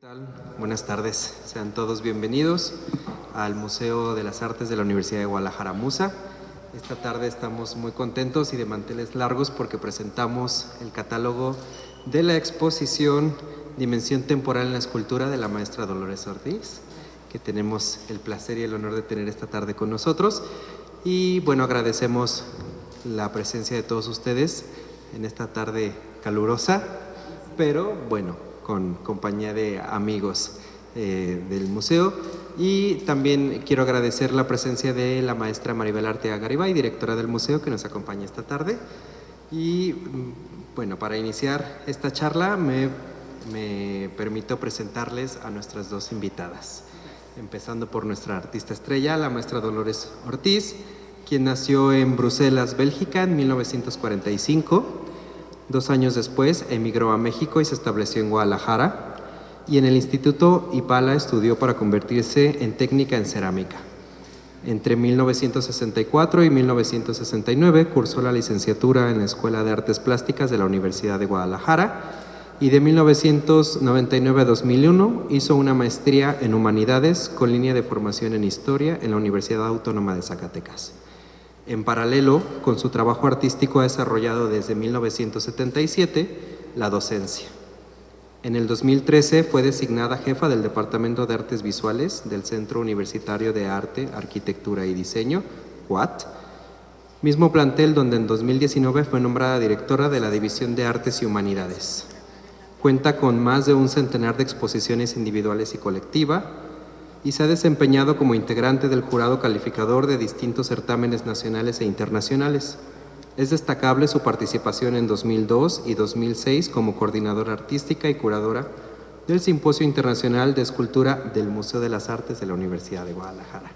tal? Buenas tardes, sean todos bienvenidos al Museo de las Artes de la Universidad de Guadalajara, MUSA. Esta tarde estamos muy contentos y de manteles largos porque presentamos el catálogo de la exposición Dimensión Temporal en la Escultura de la maestra Dolores Ortiz, que tenemos el placer y el honor de tener esta tarde con nosotros. Y bueno, agradecemos la presencia de todos ustedes en esta tarde calurosa, pero bueno, con compañía de amigos del museo. Y también quiero agradecer la presencia de la maestra Maribel Arteaga Garibay, directora del museo, que nos acompaña esta tarde. Y bueno, para iniciar esta charla me permito presentarles a nuestras dos invitadas, empezando por nuestra artista estrella, la maestra Dolores Ortiz, quien nació en Bruselas, Bélgica, en 1945. 2 años después emigró a México y se estableció en Guadalajara, y en el Instituto Ipala estudió para convertirse en técnica en cerámica. Entre 1964 y 1969 cursó la licenciatura en la Escuela de Artes Plásticas de la Universidad de Guadalajara, y de 1999 a 2001 hizo una maestría en Humanidades con línea de formación en Historia en la Universidad Autónoma de Zacatecas. En paralelo, con su trabajo artístico ha desarrollado desde 1977 la docencia. En el 2013 fue designada jefa del Departamento de Artes Visuales del Centro Universitario de Arte, Arquitectura y Diseño, CUAT, mismo plantel donde en 2019 fue nombrada directora de la División de Artes y Humanidades. Cuenta con más de un centenar de exposiciones individuales y colectivas, y se ha desempeñado como integrante del jurado calificador de distintos certámenes nacionales e internacionales. Es destacable su participación en 2002 y 2006 como coordinadora artística y curadora del Simposio Internacional de Escultura del Museo de las Artes de la Universidad de Guadalajara.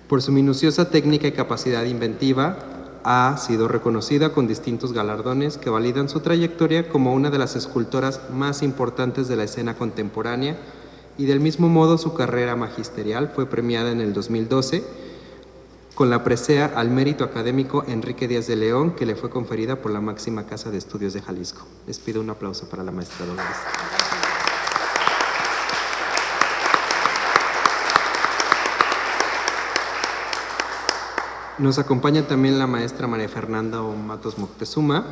Por su minuciosa técnica y capacidad inventiva, ha sido reconocida con distintos galardones que validan su trayectoria como una de las escultoras más importantes de la escena contemporánea, y del mismo modo su carrera magisterial fue premiada en el 2012 con la presea al mérito académico Enrique Díaz de León, que le fue conferida por la máxima casa de estudios de Jalisco. Les pido un aplauso para la maestra Dolores. Nos acompaña también la maestra María Fernanda Matos Moctezuma,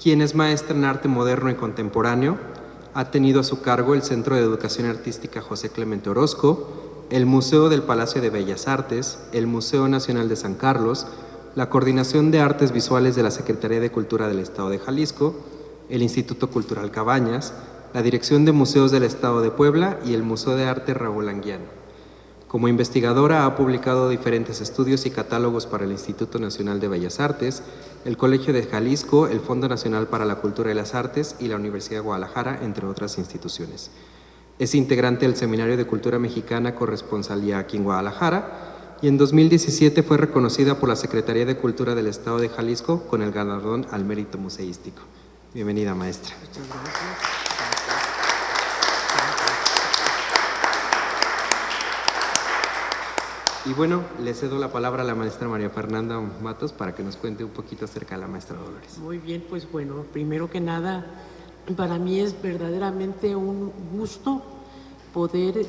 quien es maestra en arte moderno y contemporáneo. Ha tenido a su cargo el Centro de Educación Artística José Clemente Orozco, el Museo del Palacio de Bellas Artes, el Museo Nacional de San Carlos, la Coordinación de Artes Visuales de la Secretaría de Cultura del Estado de Jalisco, el Instituto Cultural Cabañas, la Dirección de Museos del Estado de Puebla y el Museo de Arte Raúl Anguiano. Como investigadora ha publicado diferentes estudios y catálogos para el Instituto Nacional de Bellas Artes, el Colegio de Jalisco, el Fondo Nacional para la Cultura y las Artes y la Universidad de Guadalajara, entre otras instituciones. Es integrante del Seminario de Cultura Mexicana Corresponsalía aquí en Guadalajara, y en 2017 fue reconocida por la Secretaría de Cultura del Estado de Jalisco con el galardón al mérito museístico. Bienvenida, maestra. Muchas gracias. Y bueno, le cedo la palabra a la maestra María Fernanda Matos para que nos cuente un poquito acerca de la maestra Dolores. Muy bien, pues bueno, primero que nada, para mí es verdaderamente un gusto poder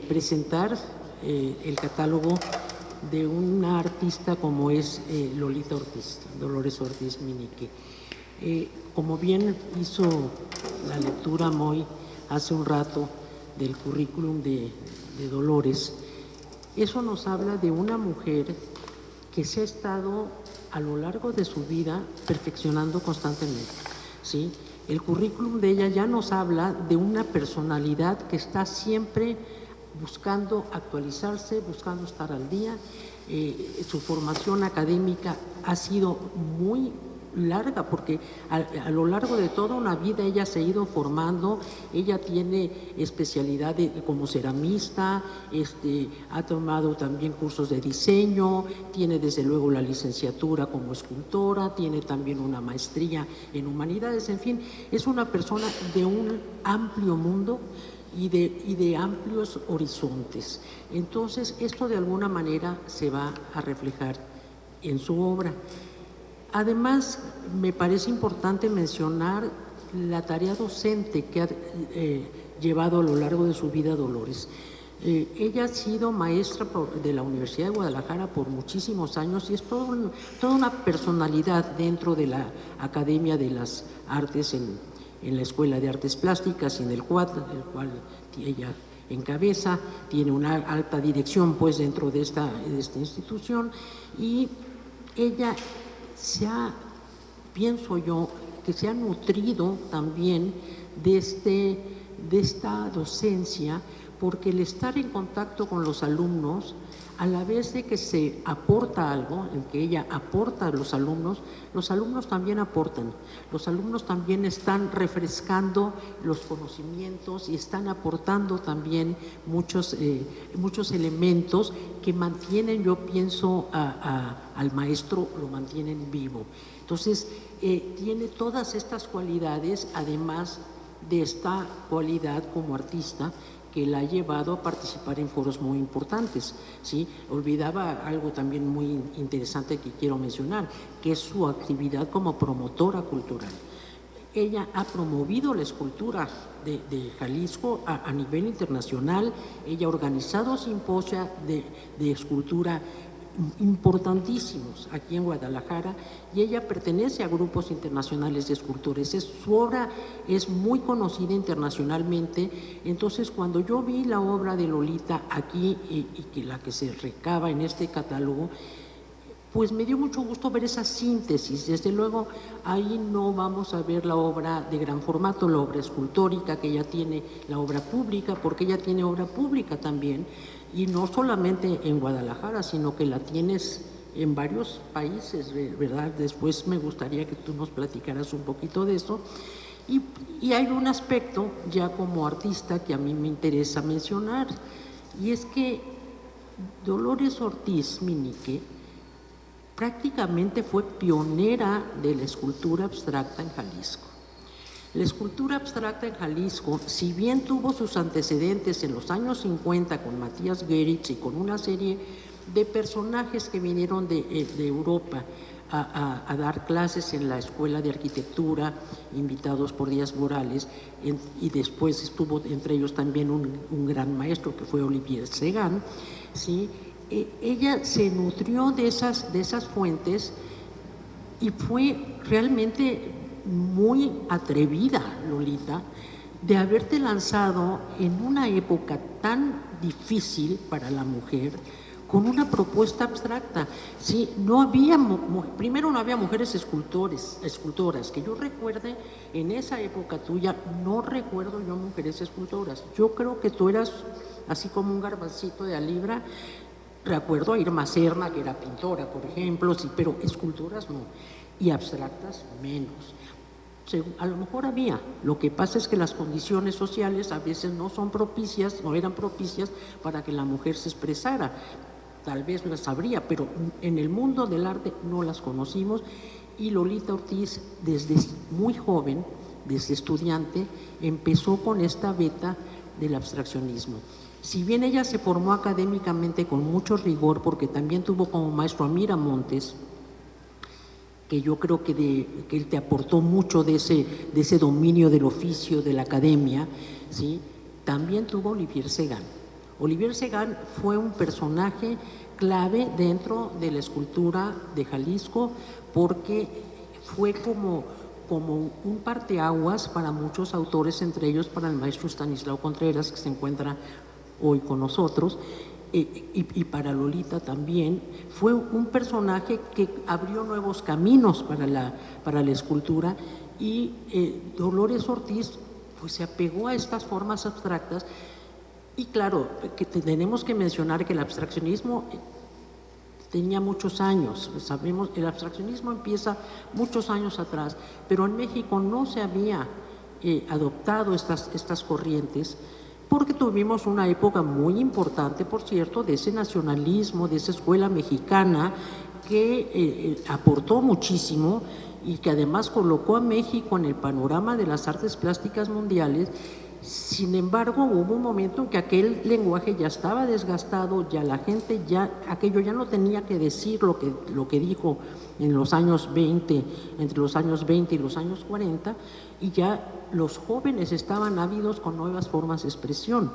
presentar el catálogo de una artista como es Lolita Ortiz, Dolores Ortiz Minique. Como bien hizo la lectura Moy hace un rato del currículum de Dolores, eso nos habla de una mujer que se ha estado a lo largo de su vida perfeccionando constantemente, ¿sí? El currículum de ella ya nos habla de una personalidad que está siempre buscando actualizarse, buscando estar al día. Su formación académica ha sido muy larga porque a lo largo de toda una vida ella se ha ido formando. Ella tiene especialidad como ceramista, ha tomado también cursos de diseño, tiene desde luego la licenciatura como escultora, tiene también una maestría en humanidades. En fin, es una persona de un amplio mundo y de amplios horizontes. Entonces esto de alguna manera se va a reflejar en su obra. Además, me parece importante mencionar la tarea docente que ha llevado a lo largo de su vida Dolores. Ella ha sido maestra de la Universidad de Guadalajara por muchísimos años y es toda una personalidad dentro de la Academia de las Artes en la Escuela de Artes Plásticas y en el cual ella encabeza, tiene una alta dirección pues dentro de esta institución, y ella pienso yo, que se ha nutrido también de esta docencia, porque el estar en contacto con los alumnos, a la vez de que se aporta algo, en que ella aporta a los alumnos también aportan. Los alumnos también están refrescando los conocimientos y están aportando también muchos elementos que mantienen, yo pienso, al maestro, lo mantienen vivo. Entonces, tiene todas estas cualidades, además de esta cualidad como artista, que la ha llevado a participar en foros muy importantes, ¿sí? Olvidaba algo también muy interesante que quiero mencionar, que es su actividad como promotora cultural. Ella ha promovido la escultura de Jalisco a nivel internacional. Ella ha organizado simposios de escultura importantísimos aquí en Guadalajara, y ella pertenece a grupos internacionales de escultores. Su obra es muy conocida internacionalmente. Entonces, cuando yo vi la obra de Lolita aquí y que la que se recaba en este catálogo, pues me dio mucho gusto ver esa síntesis. Desde luego, ahí no vamos a ver la obra de gran formato, la obra escultórica que ella tiene, la obra pública, porque ella tiene obra pública también, y no solamente en Guadalajara, sino que la tienes en varios países, ¿verdad? Después me gustaría que tú nos platicaras un poquito de eso. Y hay un aspecto ya como artista que a mí me interesa mencionar, y es que Dolores Ortiz Minique prácticamente fue pionera de la escultura abstracta en Jalisco. La escultura abstracta en Jalisco, si bien tuvo sus antecedentes en los años 50 con Matías Geritz y con una serie de personajes que vinieron de Europa a dar clases en la Escuela de Arquitectura, invitados por Díaz Morales, y después estuvo entre ellos también un gran maestro que fue Olivier Segan, ¿sí? Ella se nutrió de esas fuentes y fue realmente muy atrevida, Lolita, de haberte lanzado en una época tan difícil para la mujer con una propuesta abstracta. Sí, primero no había mujeres escultoras, que yo recuerde en esa época tuya, no recuerdo yo mujeres escultoras. Yo creo que tú eras así como un garbancito de a libra. Recuerdo a Irma Serna, que era pintora, por ejemplo, sí, pero esculturas no, y abstractas menos. A lo mejor había, lo que pasa es que las condiciones sociales a veces no eran propicias para que la mujer se expresara. Tal vez las habría, pero en el mundo del arte no las conocimos, y Lolita Ortiz, desde muy joven, desde estudiante, empezó con esta veta del abstraccionismo. Si bien ella se formó académicamente con mucho rigor, porque también tuvo como maestro a Miramontes, que yo creo que él te aportó mucho de ese dominio del oficio de la academia, ¿sí? También tuvo Olivier Segan. Olivier Segan fue un personaje clave dentro de la escultura de Jalisco, porque fue como un parteaguas para muchos autores, entre ellos para el maestro Estanislao Contreras, que se encuentra hoy con nosotros, y para Lolita también. Fue un personaje que abrió nuevos caminos para la escultura, y Dolores Ortiz pues se apegó a estas formas abstractas. Y claro, que tenemos que mencionar que el abstraccionismo tenía muchos años. Sabemos, el abstraccionismo empieza muchos años atrás, pero en México no se había adoptado estas corrientes, porque tuvimos una época muy importante, por cierto, de ese nacionalismo, de esa escuela mexicana que aportó muchísimo y que además colocó a México en el panorama de las artes plásticas mundiales, Sin embargo, hubo un momento en que aquel lenguaje ya estaba desgastado, ya la gente, aquello ya no tenía que decir lo que dijo en los años 20, entre los años 20 y los años 40, y ya los jóvenes estaban ávidos con nuevas formas de expresión.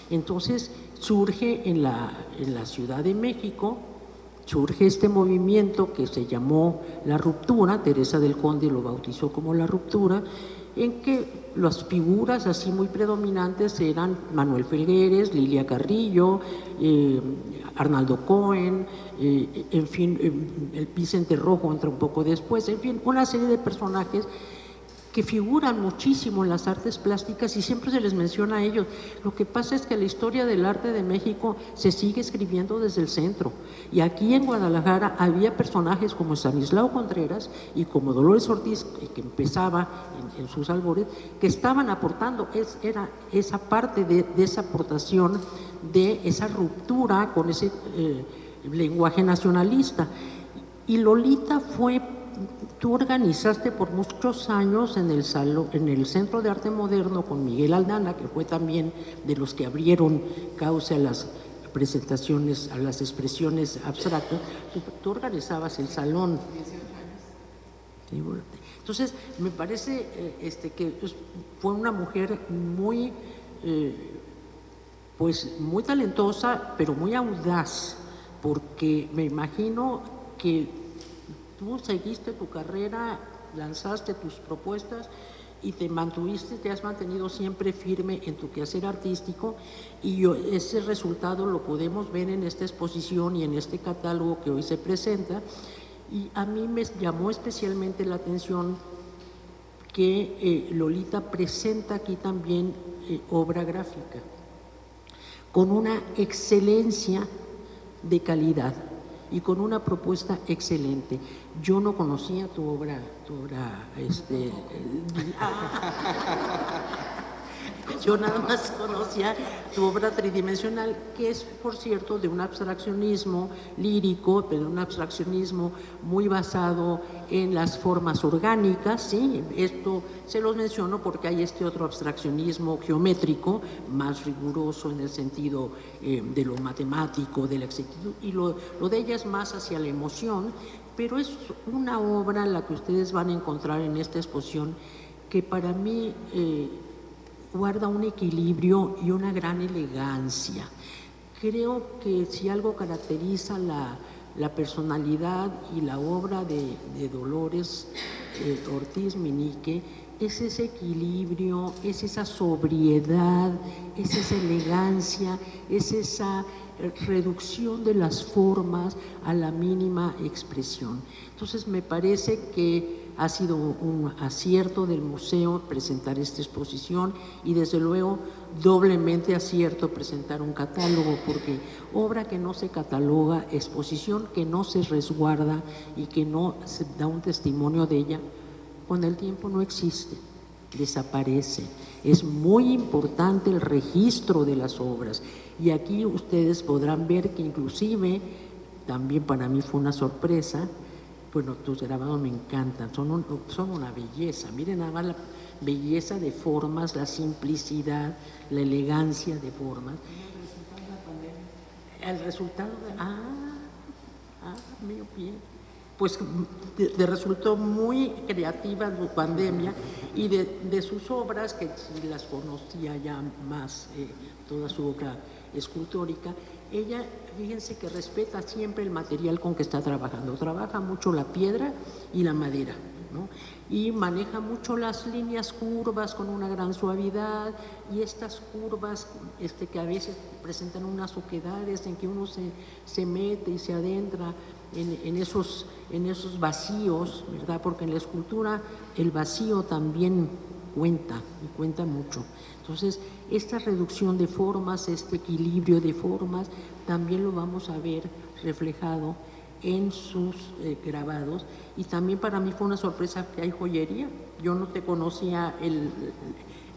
Entonces surge en la Ciudad de México, surge este movimiento que se llamó La Ruptura, Teresa del Conde lo bautizó como La Ruptura, en que las figuras así muy predominantes eran Manuel Felgueres, Lilia Carrillo, Arnaldo Cohen, en fin, el Vicente Rojo entra un poco después, en fin, una serie de personajes que figuran muchísimo en las artes plásticas y siempre se les menciona a ellos. Lo que pasa es que la historia del arte de México se sigue escribiendo desde el centro. Y aquí en Guadalajara había personajes como Estanislao Contreras y como Dolores Ortiz, que empezaba en sus albores, que estaban aportando, era esa parte de esa aportación, de esa ruptura con ese lenguaje nacionalista. Y Lolita tú organizaste por muchos años en el Centro de Arte Moderno con Miguel Aldana, que fue también de los que abrieron cauce a las presentaciones, a las expresiones abstractas. Tú organizabas el salón. Entonces, me parece que fue una mujer muy, pues muy talentosa, pero muy audaz, porque me imagino que tú seguiste tu carrera, lanzaste tus propuestas y te has mantenido siempre firme en tu quehacer artístico, y ese resultado lo podemos ver en esta exposición y en este catálogo que hoy se presenta. Y a mí me llamó especialmente la atención que Lolita presenta aquí también obra gráfica con una excelencia de calidad y con una propuesta excelente. Yo no conocía tu obra yo nada más conocía tu obra tridimensional, que es, por cierto, de un abstraccionismo lírico, pero un abstraccionismo muy basado en las formas orgánicas, ¿sí? Esto se los menciono porque hay este otro abstraccionismo geométrico, más riguroso en el sentido de lo matemático, de la exactitud, y lo de ella es más hacia la emoción, pero es una obra la que ustedes van a encontrar en esta exposición que para mí guarda un equilibrio y una gran elegancia. Creo que si algo caracteriza la personalidad y la obra de Dolores Ortiz Meñique, es ese equilibrio, es esa sobriedad, es esa elegancia, es esa reducción de las formas a la mínima expresión. Entonces me parece que ha sido un acierto del museo presentar esta exposición, y desde luego doblemente acierto presentar un catálogo, porque obra que no se cataloga, exposición que no se resguarda y que no se da un testimonio de ella, con el tiempo no existe, desaparece. Es muy importante el registro de las obras, y aquí ustedes podrán ver que inclusive, también para mí fue una sorpresa, bueno, tus grabados me encantan, son una belleza. Miren nada más la belleza de formas, la simplicidad, la elegancia de formas. El resultado mío bien. Pues resultó muy creativa en su pandemia, y de sus obras, que sí las conocía ya más, toda su obra escultórica, ella, fíjense que respeta siempre el material con que está trabajando. Trabaja mucho la piedra y la madera, ¿no? Y maneja mucho las líneas curvas con una gran suavidad, y estas curvas que a veces presentan unas oquedades en que uno se mete y se adentra en esos vacíos, ¿verdad? Porque en la escultura el vacío también cuenta, y cuenta mucho. Entonces, esta reducción de formas, este equilibrio de formas, también lo vamos a ver reflejado en sus grabados. Y también para mí fue una sorpresa que hay joyería. Yo no te conocía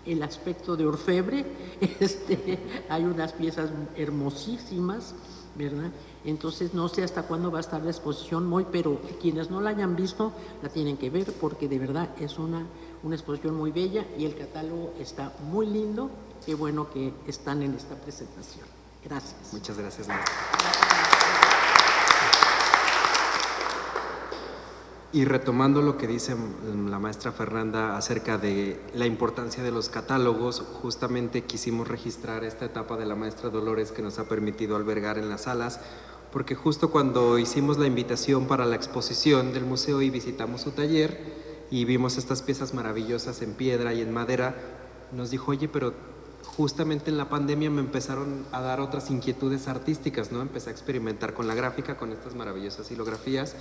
el aspecto de orfebre. Hay unas piezas hermosísimas, ¿verdad? Entonces no sé hasta cuándo va a estar la exposición, pero quienes no la hayan visto la tienen que ver, porque de verdad es una una exposición muy bella y el catálogo está muy lindo. Qué bueno que están en esta presentación. Gracias. Muchas gracias, maestra. Y retomando lo que dice la maestra Fernanda acerca de la importancia de los catálogos, justamente quisimos registrar esta etapa de la maestra Dolores que nos ha permitido albergar en las salas, porque justo cuando hicimos la invitación para la exposición del museo y visitamos su taller y vimos estas piezas maravillosas en piedra y en madera, nos dijo, oye, pero justamente en la pandemia me empezaron a dar otras inquietudes artísticas, ¿no? Empecé a experimentar con la gráfica, con estas maravillosas hilografías.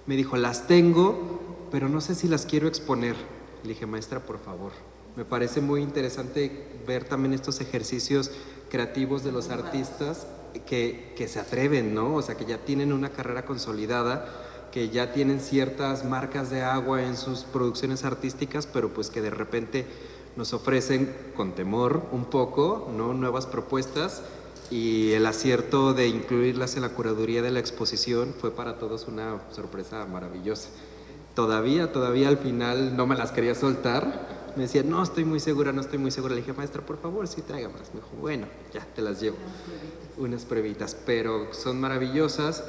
Me dijo, las tengo, pero no sé si las quiero exponer. Le dije, maestra, por favor. Me parece muy interesante ver también estos ejercicios creativos de los artistas que se atreven, ¿no? O sea, que ya tienen una carrera consolidada, que ya tienen ciertas marcas de agua en sus producciones artísticas, pero pues que de repente nos ofrecen con temor un poco, ¿no? Nuevas propuestas. Y el acierto de incluirlas en la curaduría de la exposición fue para todos una sorpresa maravillosa. Todavía al final no me las quería soltar. Me decía, no estoy muy segura. Le dije, maestra, por favor, sí, tráigamelas. Me dijo, bueno, ya, te las llevo. Unas pruebitas, pero son maravillosas.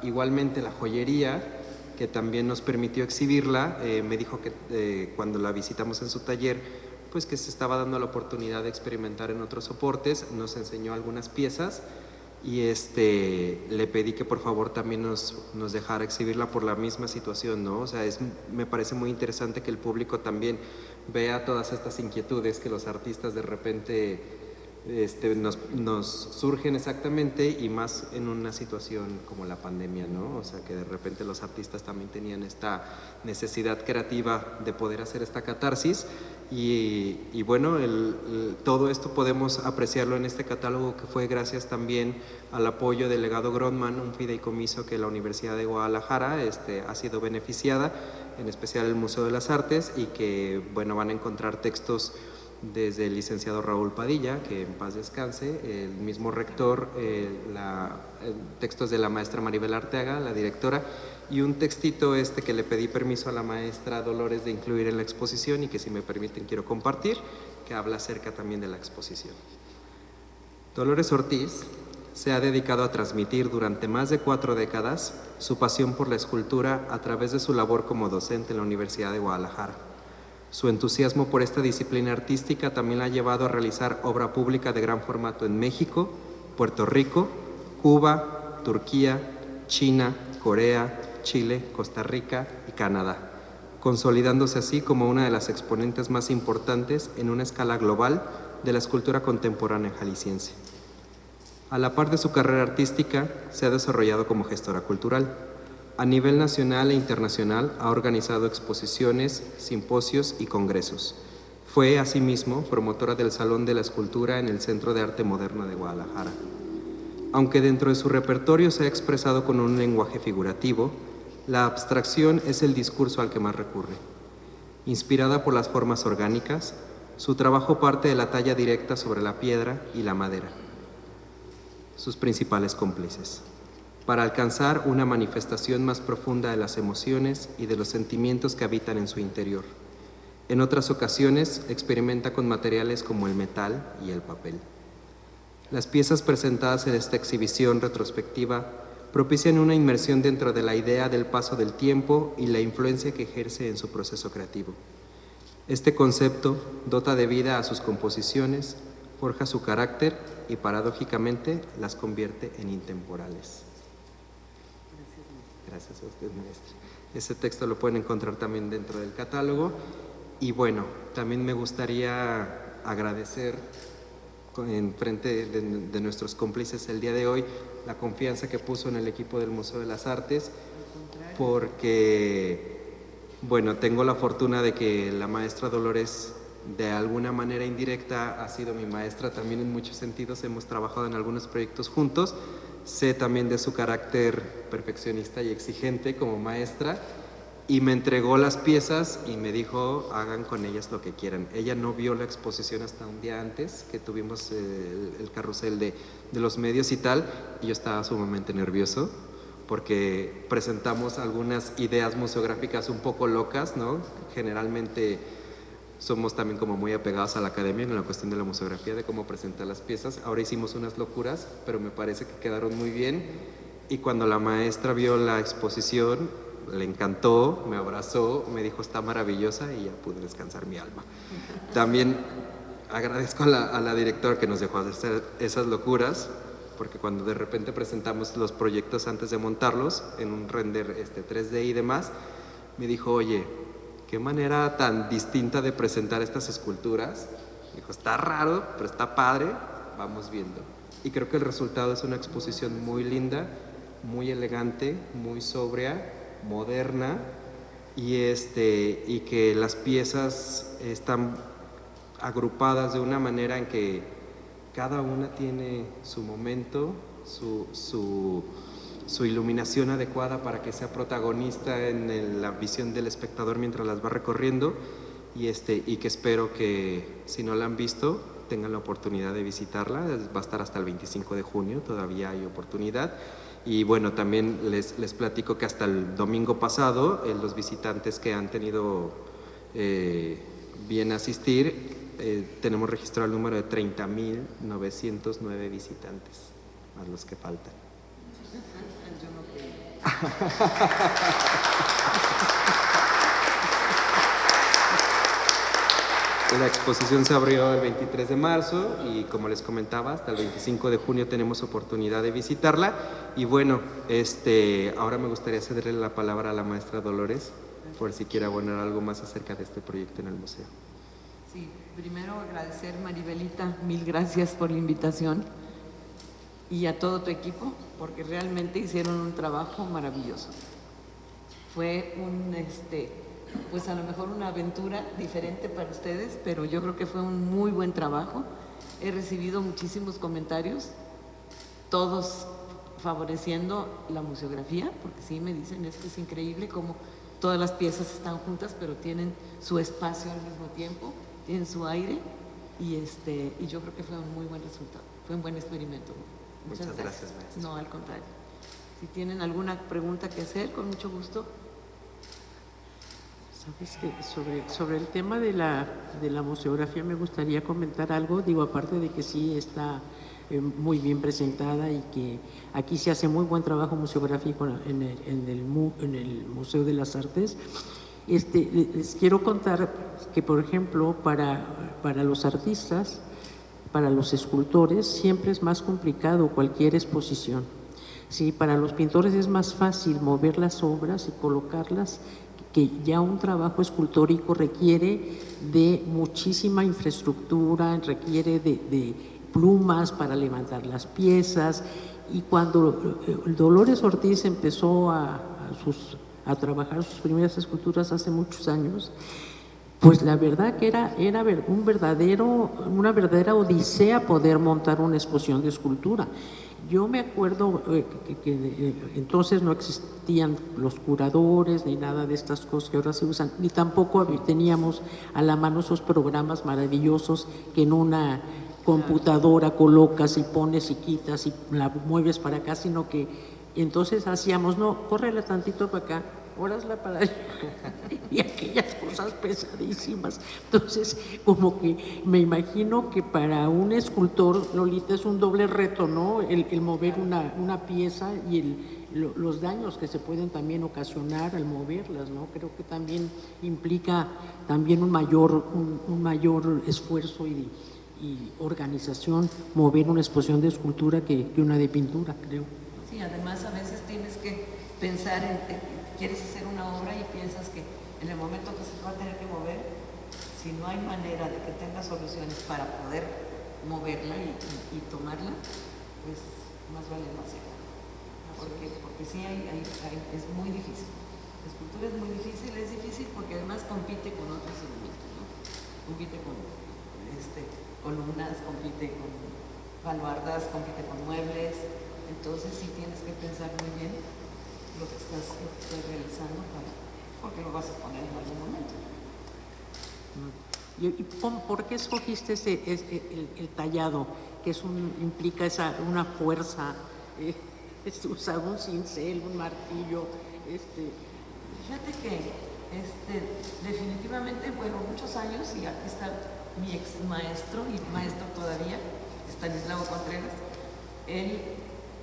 Igualmente la joyería, que también nos permitió exhibirla, me dijo que cuando la visitamos en su taller, pues que se estaba dando la oportunidad de experimentar en otros soportes, nos enseñó algunas piezas y le pedí que por favor también nos dejara exhibirla por la misma situación, ¿no? O sea, me parece muy interesante que el público también vea todas estas inquietudes que los artistas de repente nos surgen exactamente, y más en una situación como la pandemia, ¿no? O sea, que de repente los artistas también tenían esta necesidad creativa de poder hacer esta catarsis y bueno, todo esto podemos apreciarlo en este catálogo, que fue gracias también al apoyo del Legado Grothman, un fideicomiso que la Universidad de Guadalajara ha sido beneficiada, en especial el Museo de las Artes, y que bueno, van a encontrar textos desde el licenciado Raúl Padilla, que en paz descanse, el mismo rector, textos de la maestra Maribel Arteaga, la directora, y un textito que le pedí permiso a la maestra Dolores de incluir en la exposición y que, si me permiten, quiero compartir, que habla acerca también de la exposición. Dolores Ortiz se ha dedicado a transmitir durante más de 4 décadas su pasión por la escultura a través de su labor como docente en la Universidad de Guadalajara. Su entusiasmo por esta disciplina artística también la ha llevado a realizar obra pública de gran formato en México, Puerto Rico, Cuba, Turquía, China, Corea, Chile, Costa Rica y Canadá, consolidándose así como una de las exponentes más importantes en una escala global de la escultura contemporánea jalisciense. A la par de su carrera artística, se ha desarrollado como gestora cultural. A nivel nacional e internacional ha organizado exposiciones, simposios y congresos. Fue, asimismo, promotora del Salón de la Escultura en el Centro de Arte Moderno de Guadalajara. Aunque dentro de su repertorio se ha expresado con un lenguaje figurativo, la abstracción es el discurso al que más recurre. Inspirada por las formas orgánicas, su trabajo parte de la talla directa sobre la piedra y la madera, sus principales cómplices, para alcanzar una manifestación más profunda de las emociones y de los sentimientos que habitan en su interior. En otras ocasiones experimenta con materiales como el metal y el papel. Las piezas presentadas en esta exhibición retrospectiva propician una inmersión dentro de la idea del paso del tiempo y la influencia que ejerce en su proceso creativo. Este concepto dota de vida a sus composiciones, forja su carácter y, paradójicamente, las convierte en intemporales. Gracias a usted, maestra. Ese texto lo pueden encontrar también dentro del catálogo. Y bueno, también me gustaría agradecer en frente de nuestros cómplices el día de hoy la confianza que puso en el equipo del Museo de las Artes, porque, bueno, tengo la fortuna de que la maestra Dolores, de alguna manera indirecta, ha sido mi maestra también en muchos sentidos. Hemos trabajado en algunos proyectos juntos. Sé también de su carácter perfeccionista y exigente como maestra, y me entregó las piezas y me dijo, hagan con ellas lo que quieran. Ella no vio la exposición hasta un día antes, que tuvimos el carrusel de los medios y tal, y yo estaba sumamente nervioso porque presentamos algunas ideas museográficas un poco locas, ¿no? Generalmente somos también como muy apegados a la academia en la cuestión de la museografía, de cómo presentar las piezas. Ahora hicimos unas locuras, pero me parece que quedaron muy bien, y cuando la maestra vio la exposición, le encantó, me abrazó, me dijo está maravillosa, y ya pude descansar mi alma. También agradezco a la directora que nos dejó hacer esas locuras, porque cuando de repente presentamos los proyectos antes de montarlos en un render 3D y demás, me dijo, oye, qué manera tan distinta de presentar estas esculturas. Me dijo, está raro, pero está padre, vamos viendo. Y creo que el resultado es una exposición muy linda, muy elegante, muy sobria, moderna, y que las piezas están agrupadas de una manera en que cada una tiene su momento, su iluminación adecuada para que sea protagonista en la visión del espectador mientras las va recorriendo, y que espero que si no la han visto tengan la oportunidad de visitarla. Va a estar hasta el 25 de junio, todavía hay oportunidad. Y bueno, también les platico que hasta el domingo pasado los visitantes que han tenido bien asistir, tenemos registrado el número de 30,909 visitantes, más los que faltan. La exposición se abrió el 23 de marzo y, como les comentaba, hasta el 25 de junio tenemos oportunidad de visitarla. Y bueno, ahora me gustaría cederle la palabra a la maestra Dolores por si quiere abonar algo más acerca de este proyecto en el museo. Sí, primero agradecer, Maribelita, mil gracias por la invitación, y a todo tu equipo, porque realmente hicieron un trabajo maravilloso. Fue pues a lo mejor una aventura diferente para ustedes, pero yo creo que fue un muy buen trabajo. He recibido muchísimos comentarios, todos favoreciendo la museografía, porque sí me dicen, es que es increíble cómo todas las piezas están juntas, pero tienen su espacio al mismo tiempo, tienen su aire, y yo creo que fue un muy buen resultado, fue un buen experimento. Muchas gracias, maestra. No, al contrario. Si tienen alguna pregunta que hacer, con mucho gusto. Sabes que sobre el tema de la museografía me gustaría comentar algo, digo, aparte de que sí está muy bien presentada y que aquí se hace muy buen trabajo museográfico en el Museo de las Artes. Les quiero contar que, por ejemplo, para los artistas, para los escultores, siempre es más complicado cualquier exposición. Sí, para los pintores es más fácil mover las obras y colocarlas, que ya un trabajo escultórico requiere de muchísima infraestructura, requiere de plumas para levantar las piezas. Y cuando Dolores Ortiz empezó a trabajar sus primeras esculturas hace muchos años, pues la verdad que era una verdadera odisea poder montar una exposición de escultura. Yo me acuerdo que entonces no existían los curadores ni nada de estas cosas que ahora se usan, ni tampoco teníamos a la mano esos programas maravillosos que en una computadora colocas y pones y quitas y la mueves para acá, sino que entonces hacíamos, no, córrela tantito para acá, órasla para allá, y aquellas cosas pesadísimas. Entonces, como que me imagino que para un escultor, Lolita, es un doble reto, ¿no? El mover una pieza y los daños que se pueden también ocasionar al moverlas, ¿no? Creo que también implica también un mayor esfuerzo y organización mover una exposición de escultura que una de pintura, creo. Sí, además a veces tienes que pensar quieres hacer una obra y piensas que en el momento que se va a tener que mover, si no hay manera de que tenga soluciones para poder moverla y tomarla, pues más vale no hacerla. Porque sí es muy difícil. La escultura es muy difícil, porque además compite con otros elementos, ¿no? Compite con columnas, compite con baluardas, compite con muebles. Entonces sí tienes que pensar muy bien lo que estás realizando porque lo vas a poner en algún momento. ¿Y por qué escogiste el tallado, que implica una fuerza? usaba un cincel, un martillo, Fíjate que definitivamente, bueno, muchos años, y aquí está mi ex maestro y maestro todavía, Estanislao Contreras. Él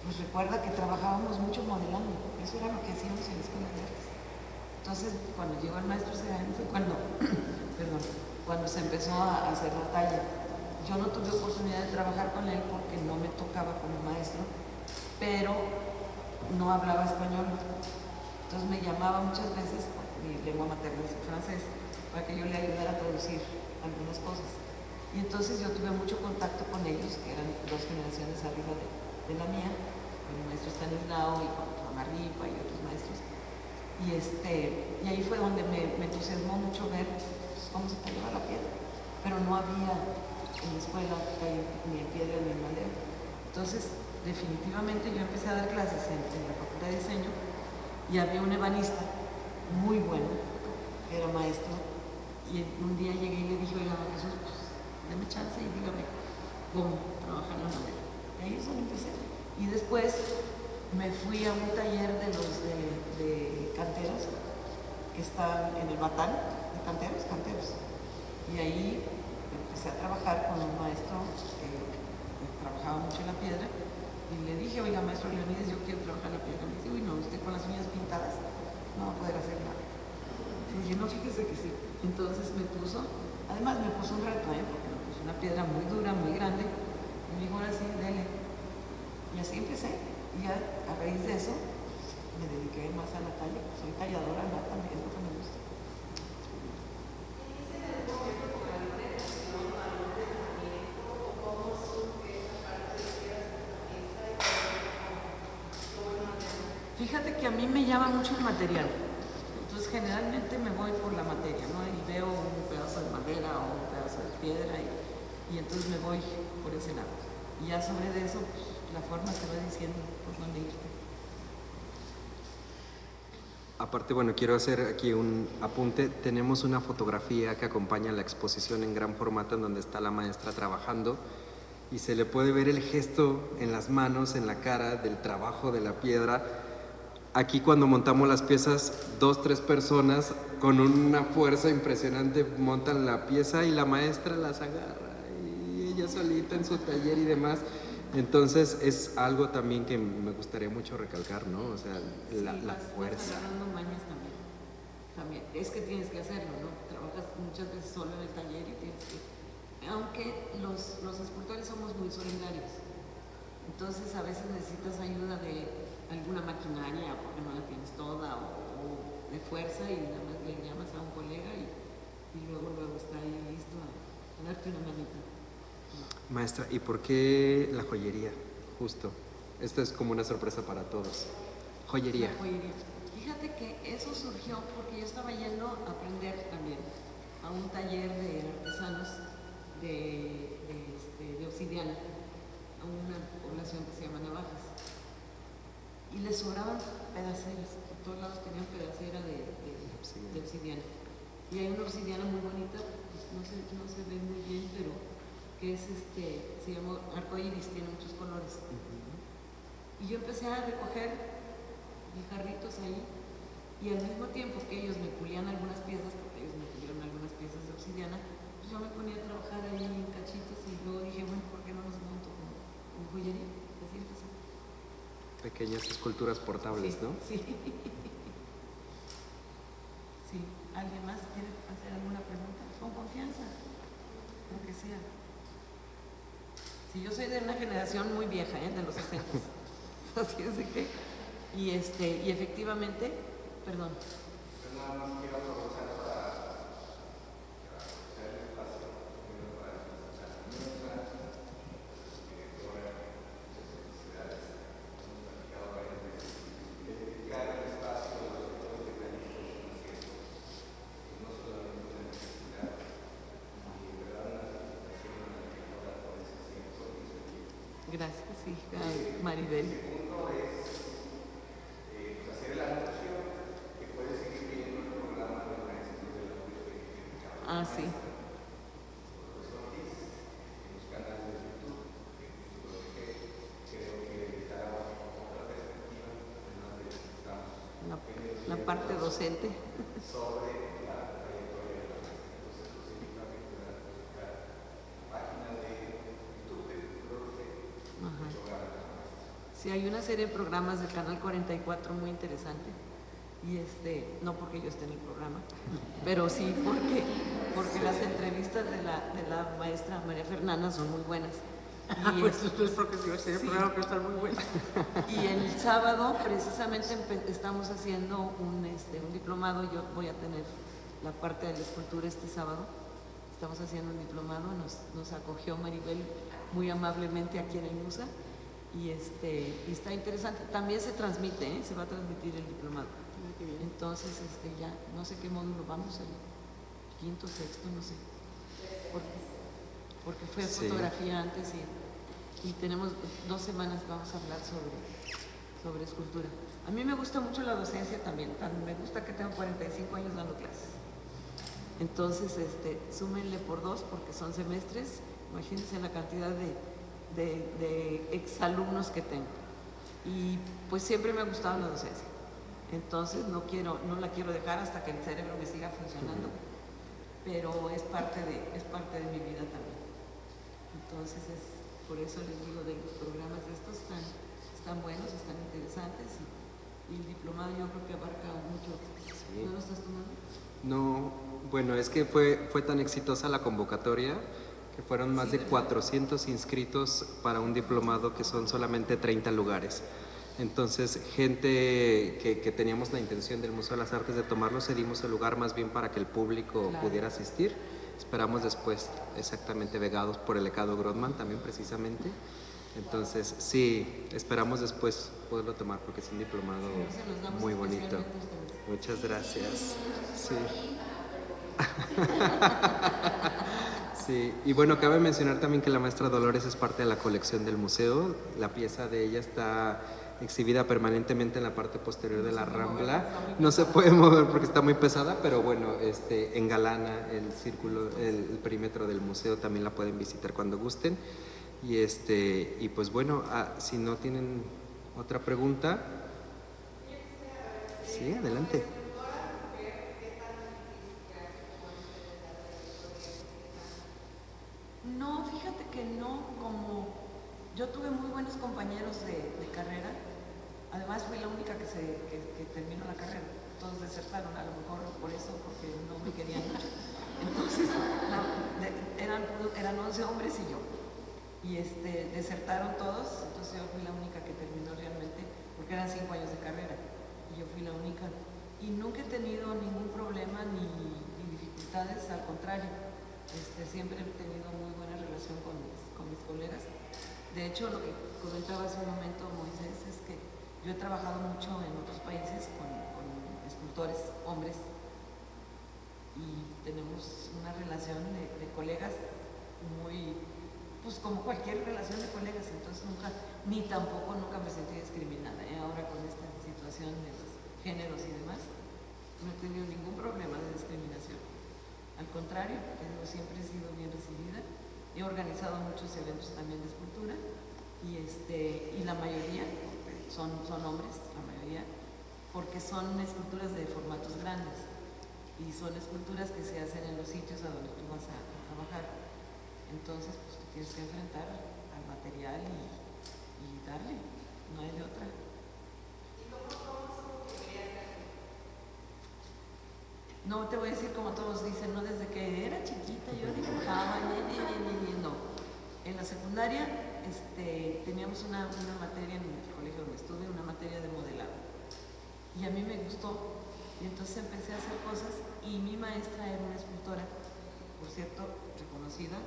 pues recuerda que trabajábamos mucho modelando, eso era lo que hacíamos en la escuela de artes. Entonces, cuando llegó el maestro Segaen fue cuando, perdón, cuando se empezó a hacer la talla. Yo no tuve oportunidad de trabajar con él porque no me tocaba como maestro, pero no hablaba español. Entonces me llamaba muchas veces, mi lengua materna es el francés, para que yo le ayudara a traducir algunas cosas. Y entonces yo tuve mucho contacto con ellos, que eran 2 generaciones arriba de la mía, con el maestro Estanislao y con Juan Arriba y otros maestros. Y ahí fue donde me entusiasmó mucho ver pues, cómo se tallaba la piedra. Pero no había en la escuela ni en piedra ni en madera. Entonces, definitivamente yo empecé a dar clases en la Facultad de Diseño y había un ebanista muy bueno, que era maestro, y un día llegué y le dije, oiga, Jesús, pues, deme chance y dígame cómo trabajar la madera. Y ahí es donde empecé. Y después me fui a un taller de los de canteros que están en el Batán, de canteros. Y ahí empecé a trabajar con un maestro que trabajaba mucho en la piedra. Y le dije, oiga, maestro Leonides, yo quiero trabajar la piedra. Me dice, uy, no, usted con las uñas pintadas no va a poder hacer nada. Y dije, no, fíjese que sí. Entonces además me puso un reto, porque me puso una piedra muy dura, muy grande. Y me dijo, ahora sí, dele. Y así empecé. Y ya a raíz de eso me dediqué más a la talla. Soy talladora nata, es lo que me gusta. Fíjate que a mí me llama mucho el material. Entonces generalmente me voy por la materia, ¿no? Y veo un pedazo de madera o un pedazo de piedra y entonces me voy por ese lado. Y ya sobre de eso, pues, la forma te va diciendo por dónde irte. Aparte, bueno, quiero hacer aquí un apunte. Tenemos una fotografía que acompaña la exposición en gran formato en donde está la maestra trabajando y se le puede ver el gesto en las manos, en la cara del trabajo de la piedra. Aquí cuando montamos las piezas, 2, 3 personas con una fuerza impresionante montan la pieza y la maestra las agarra y ella solita en su taller y demás. Entonces es algo también que me gustaría mucho recalcar, ¿no? O sea, la fuerza. Vas agarrando mañas también. Es que tienes que hacerlo, ¿no? Trabajas muchas veces solo en el taller y tienes que... Aunque los escultores somos muy solidarios. Entonces a veces necesitas ayuda de alguna maquinaria porque no la tienes toda o de fuerza y nada más le llamas a un colega y luego está ahí listo a darte una manita. Maestra, ¿y por qué la joyería? Justo. Esto es como una sorpresa para todos. Joyería. La joyería. Fíjate que eso surgió porque yo estaba yendo a aprender también a un taller de artesanos de obsidiana, a una población que se llama Navajas. Y les sobraban pedaceras, por todos lados tenían pedacera de obsidiana. Y hay una obsidiana muy bonita, pues no se ve muy bien, pero que es se llama arcoíris, tiene muchos colores. Y yo empecé a recoger jarritos ahí, y al mismo tiempo que ellos me pulían algunas piezas, porque ellos me pulieron algunas piezas de obsidiana, pues yo me ponía a trabajar ahí en cachitos y luego dije, bueno, ¿por qué no los monto con joyería? Así empecé. Pequeñas esculturas portables, Sí, ¿no? sí. Sí. ¿Alguien más quiere hacer alguna pregunta? Con confianza, lo que sea. Sí, yo soy de una generación muy vieja, de los 60. Así es de que... Y efectivamente, perdón. Nada más quiero aprovechar para aprovechar el espacio, primero para escuchar a la maestra, directora, muchas felicidades. Hemos platicado varias veces. Dedicar el espacio a los sectores de Jalisco es una cierta, no solamente una necesidad, y de verdad una felicitación a la directora por ese tiempo. Gracias, sí, Maribel. El segundo es hacer la anotación que puede seguir viendo el programa de maestros de la UPG. Ah, sí. Profesor Ortiz, en los canales de YouTube, que creo que les dará otra perspectiva docente. sobre la trayectoria de la maestra. Entonces, los invito a que puedan buscar la página de YouTube de Profe Ajá. Hogar de la Maestra. Sí, hay una serie de programas del Canal 44 muy interesante. Y no porque yo esté en el programa, pero sí porque las entrevistas de la maestra María Fernanda son muy buenas. Y Pues es porque si va a ser el sí. programa que está muy bueno. Y el sábado precisamente estamos haciendo un diplomado. Yo voy a tener la parte de la escultura este sábado. Estamos haciendo un diplomado, nos acogió Maribel muy amablemente aquí en el MUSA y está interesante. También se transmite, se va a transmitir el diplomado. Entonces, ya no sé qué módulo vamos, el quinto, sexto, no sé. Porque fue Sí. fotografía antes y tenemos 2 semanas vamos a hablar sobre escultura. A mí me gusta mucho la docencia también, me gusta que tengo 45 años dando clases. Entonces, súmenle por 2 porque son semestres, imagínense la cantidad de exalumnos que tengo. Y pues siempre me ha gustado la docencia. Entonces no la quiero dejar hasta que el cerebro me siga funcionando, pero es parte de mi vida también. Entonces por eso les digo, de los programas de estos están buenos, están interesantes y el diplomado yo creo que abarca mucho. Sí. ¿No lo estás tomando? No, bueno, es que fue tan exitosa la convocatoria que fueron más de 400 inscritos para un diplomado que son solamente 30 lugares. Entonces, gente que teníamos la intención del Museo de las Artes de tomarlo, cedimos el lugar más bien para que el público pudiera asistir. Esperamos después, exactamente vegados por el Ecado Grothman también precisamente. Entonces, sí, esperamos después poderlo tomar porque es un diplomado Se los damos muy bonito. especialmente a ustedes. Muchas gracias. Sí. Sí, y bueno, cabe mencionar también que la maestra Dolores es parte de la colección del museo. La pieza de ella está exhibida permanentemente en la parte posterior de la Rambla. No se puede mover porque está muy pesada, pero bueno, engalana el círculo, el perímetro del museo. También la pueden visitar cuando gusten. Y pues bueno, si no tienen otra pregunta, sí, adelante. No, fíjate que no, como yo tuve muy buenos compañeros de carrera, además fui la única que terminó la carrera, todos desertaron, a lo mejor por eso, porque no me querían mucho. Entonces, eran 11 hombres y yo, y desertaron todos, entonces yo fui la única que terminó realmente, porque eran 5 años de carrera, y yo fui la única, y nunca he tenido ningún problema ni dificultades, al contrario. Siempre he tenido muy buena relación con mis colegas. De hecho, lo que comentaba hace un momento Moisés es que yo he trabajado mucho en otros países con escultores, hombres, y tenemos una relación de colegas muy, pues como cualquier relación de colegas, entonces nunca me sentí discriminada. Ahora con esta situación de los géneros y demás, no he tenido ningún problema de discriminación. Al contrario, siempre he sido bien recibida. He organizado muchos eventos también de escultura y la mayoría son hombres, la mayoría, porque son esculturas de formatos grandes y son esculturas que se hacen en los sitios a donde tú vas a trabajar. Entonces, pues tú tienes que enfrentar al material y darle, no hay de otra. No te voy a decir como todos dicen, no, desde que era chiquita yo dibujaba, no. En la secundaria teníamos una materia en el colegio donde estuve, una materia de modelado. Y a mí me gustó, y entonces empecé a hacer cosas, y mi maestra era una escultora, por cierto, reconocida,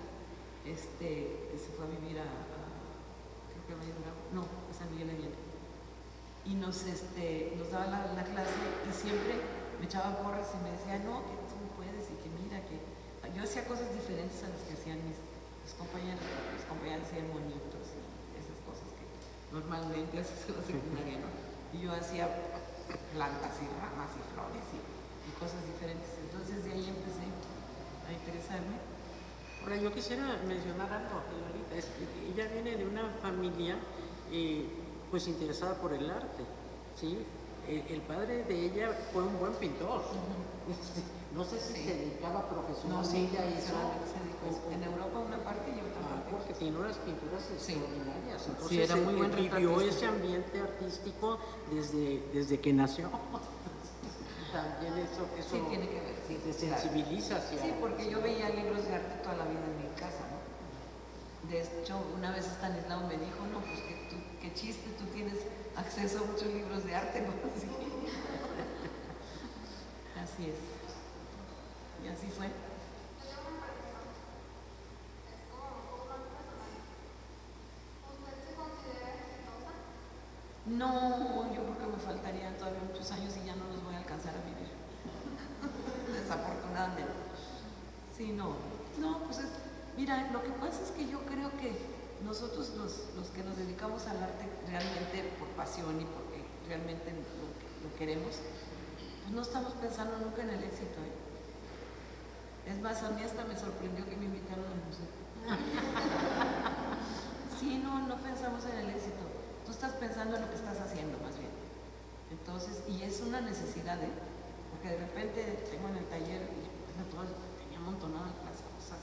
que se fue a vivir creo que a Valle Bravo, no, a San Miguel Allende. Y nos daba la clase, y siempre me echaba porras y me decía, no, que tú puedes y que mira, que yo hacía cosas diferentes a las que hacían mis compañeros. Mis compañeros hacían monitos y esas cosas que normalmente haces en la secundaria, ¿no? Y yo hacía plantas y ramas y flores y cosas diferentes. Entonces de ahí empecé a interesarme. Ahora yo quisiera mencionar algo, Lolita, ella viene de una familia pues interesada por el arte, ¿sí? el padre de ella fue un buen pintor. No sé si se dedicaba No, profesionalmente sí, a eso. se dedicó a eso. En Europa una parte y otra parte. Porque tiene unas pinturas extraordinarias. Entonces, Sí, era muy buen vivió retratista. ese ambiente artístico desde que nació. También eso Sí, tiene que ver, sí, te claro. sensibiliza hacia... Sí, porque yo veía libros de arte toda la vida en mi casa, ¿no? De hecho, una vez Stanislao me dijo, no, pues qué chiste, tú tienes acceso a muchos libros de arte, ¿no? Sí. Así es. Y así fue. No, yo creo que me faltarían todavía muchos años y ya no los voy a alcanzar a vivir. Desafortunadamente. Sí, no. No, pues mira, lo que pasa es que yo creo que nosotros los que nos dedicamos al arte realmente por pasión y porque realmente lo queremos, pues no estamos pensando nunca en el éxito, ¿eh? Es más, a mí hasta me sorprendió que me invitaron al museo. Sí, no pensamos en el éxito. Tú estás pensando en lo que estás haciendo, más bien. Entonces, y es una necesidad, ¿eh? Porque de repente tengo en el taller y tenía amontonadas las cosas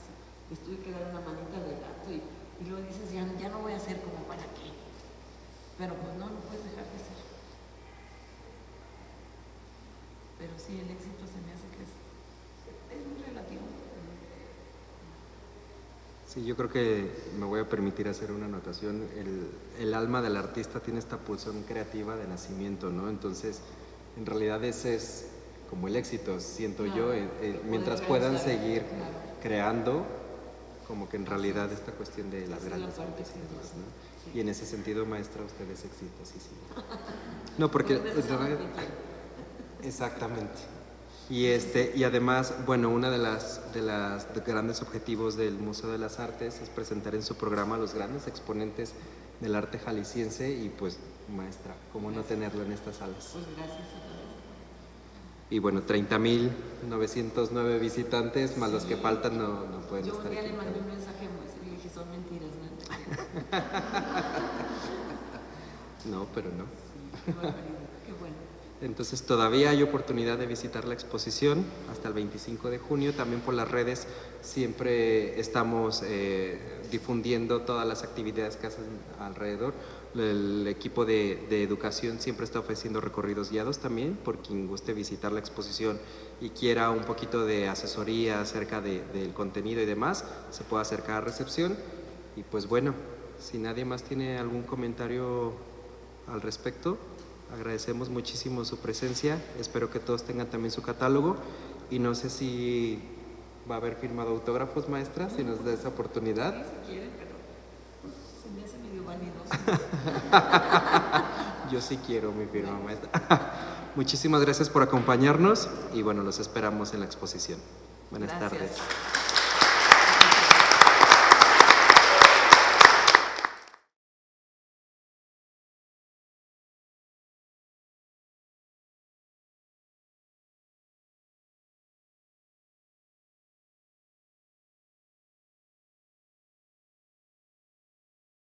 y tuve que dar una manita de gato y luego dices, ya no voy a hacer como para qué. Pero pues no puedes dejar de ser. Pero sí, el éxito se me hace que es muy relativo. Sí, yo creo que me voy a permitir hacer una anotación. El alma del artista tiene esta pulsión creativa de nacimiento, ¿no? Entonces, en realidad ese es como el éxito, siento yo, mientras puedan seguir creando, como que en realidad esta cuestión de las grandes artes y demás, ¿no? Y en ese sentido, maestra, usted es exitosísima. No, porque exactamente. Y además, bueno, una de las grandes objetivos del Museo de las Artes es presentar en su programa a los grandes exponentes del arte jalisciense y pues, maestra, ¿cómo no tenerlo en estas salas? Pues gracias a todos. Y bueno, 30,909 visitantes, más los que faltan no pueden Yo estar un día aquí. le mandé un mensaje a Moisés y le dije, son mentiras, ¿no? No, pero no. Sí, qué barbaridad, qué bueno. Entonces todavía hay oportunidad de visitar la exposición hasta el 25 de junio. También por las redes siempre estamos difundiendo todas las actividades que hacen alrededor. El equipo de educación siempre está ofreciendo recorridos guiados también, por quien guste visitar la exposición y quiera un poquito de asesoría acerca del contenido y demás, se puede acercar a recepción. Y pues bueno, si nadie más tiene algún comentario al respecto, agradecemos muchísimo su presencia. Espero que todos tengan también su catálogo y no sé si va a haber firmado autógrafos, maestra, si nos da esa oportunidad. Sí, si quieren, pero se me hace medio vanidoso. Yo sí quiero mi firma, maestra. Muchísimas gracias por acompañarnos y bueno, los esperamos en la exposición. Buenas Gracias. tardes.